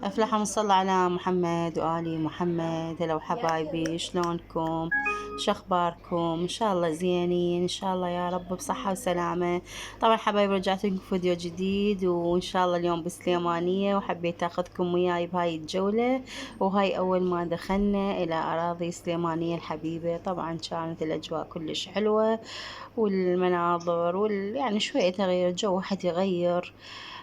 أفلح مصلى على محمد وآل محمد. هلا حبايبي، شلونكم؟ شخباركم؟ إن شاء الله زينين، إن شاء الله يا رب بصحة وسلامة. طبعا حبايبي رجعت لكم فيديو جديد، وإن شاء الله اليوم بسليمانية، وحبيت أخذكم وياي بهاي الجولة. وهاي أول ما دخلنا إلى أراضي سليمانية الحبيبة. طبعا كانت الأجواء كلش حلوة، والمناظر يعني شوية تغيير جو، واحد يغير،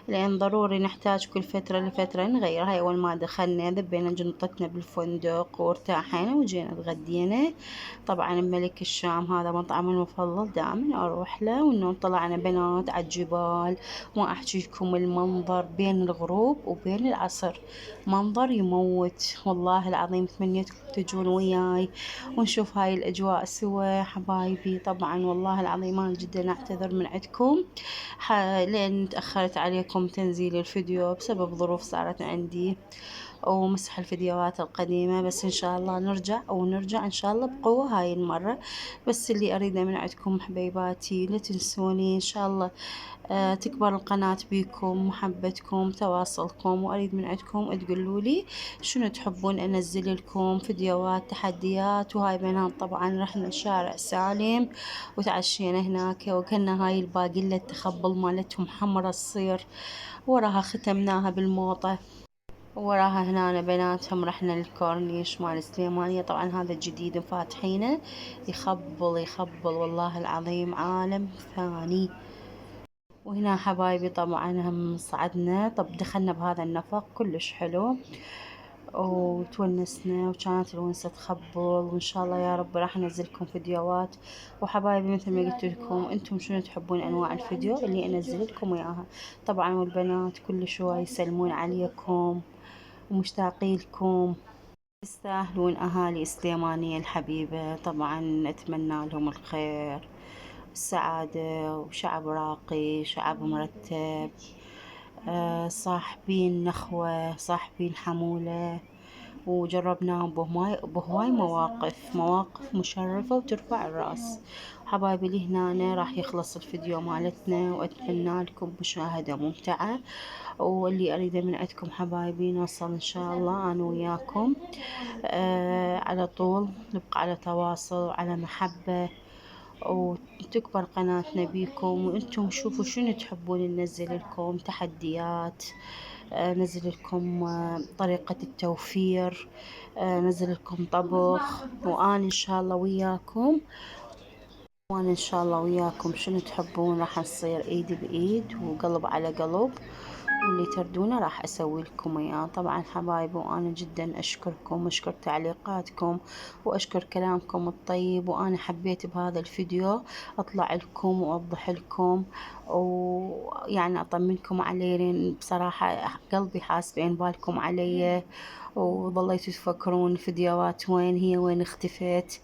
لأن ضروري نحتاج كل فترة لفترة نغير. هاي أول ما دخلنا ذبينا جنطتنا بالفندق وارتاحينا وجينا تغدينا. طبعا بملك الشام هذا مطعمي المفضل، دائما أروح له. وإنه طلعنا بنات على الجبال، ما أحكي لكم المنظر بين الغروب وبين العصر، منظر يموت والله العظيم. تمنيتكم تجون وياي ونشوف هاي الأجواء سوا حبايبي. طبعا والله العظيم أنا جدا أعتذر من عندكم لأن تأخرت عليكم تنزيل الفيديو بسبب ظروف صارت عندي، ومسح الفيديوهات القديمة. بس إن شاء الله نرجع ونرجع إن شاء الله بقوة هاي المرة. بس اللي أريده من عندكم حبيباتي، لا تنسوني إن شاء الله. تكبر القناة بيكم، محبتكم، تواصلكم. وأريد من عندكم تقولوا لي شنو تحبون أنزل لكم فيديوهات تحديات. وهاي بنات طبعا رحنا شارع سالم وتعشينا هناك، وكنا هاي الباقلة التخبل مالتهم حمرا الصير، وراها ختمناها بالموطة. وراها هنا بناتهم رحنا الكورنيش مال سليمانية. طبعا هذا الجديد فاتحينه، يخبل يخبل والله العظيم، عالم ثاني. وهنا حبايبي طبعا هم صعدنا، طب دخلنا بهذا النفق كلش حلو وتونسنا، وكانت الونسة تخبل. وإن شاء الله يا رب راح أنزلكم فيديوهات. وحبايبي مثل ما قلت لكم، أنتم شنو تحبون أنواع الفيديو اللي أنزل لكم إياها؟ طبعا والبنات كل شوي يسلمون عليكم ومشتاقين لكم. تستاهلون أهالي سليمانية الحبيبة. طبعا أتمنى لهم الخير، السعادة، وشعب راقي، شعب مرتب، صاحبين نخوة، صاحبين حمولة. وجربناهم بهواي مواقف مشرفة وترفع الرأس. حبايبي لي هنا راح يخلص الفيديو مالتنا، وأتمنى لكم مشاهدة ممتعة. واللي أريده من عندكم حبايبي نوصل إن شاء الله أنا وياكم على طول، نبقى على تواصل وعلى محبة، وتكبر قناتنا بيكم. وانتم شوفوا شنو تحبون ننزل لكم تحديات، نزل لكم طريقة التوفير، نزل لكم طبخ. وأنا إن شاء الله وياكم، وأنا إن شاء الله وياكم شنو تحبون راح نصير إيد بإيد وقلب على قلب، واللي تردونه راح أسوي لكم إياه. طبعا حبايبي وأنا جدا أشكركم، وأشكر تعليقاتكم، وأشكر كلامكم الطيب. وأنا حبيت بهذا الفيديو أطلع لكم وأوضح لكم، ويعني أطمنكم علي، لأن بصراحة قلبي حاس بين بالكم علي، وظليتوا تفكرون الفيديوهات وين هي، وين اختفيت.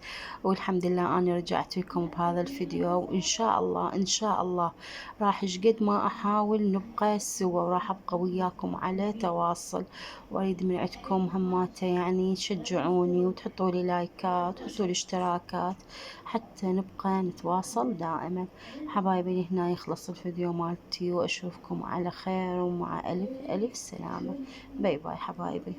والحمد لله أنا رجعت لكم بهذا الفيديو. وإن شاء الله إن شاء الله راح شقد ما أحاول نبقى سوا، وراح أبقى وياكم على تواصل. وأريد من عندكم هماته يعني تشجعوني وتحطوا لي لايكات وتحطوا لي اشتراكات، حتى نبقى نتواصل دائما. حبايبي هنا يخلص الفيديو مالتي، وأشوفكم على خير ومع ألف ألف سلامة. باي باي حبايبي.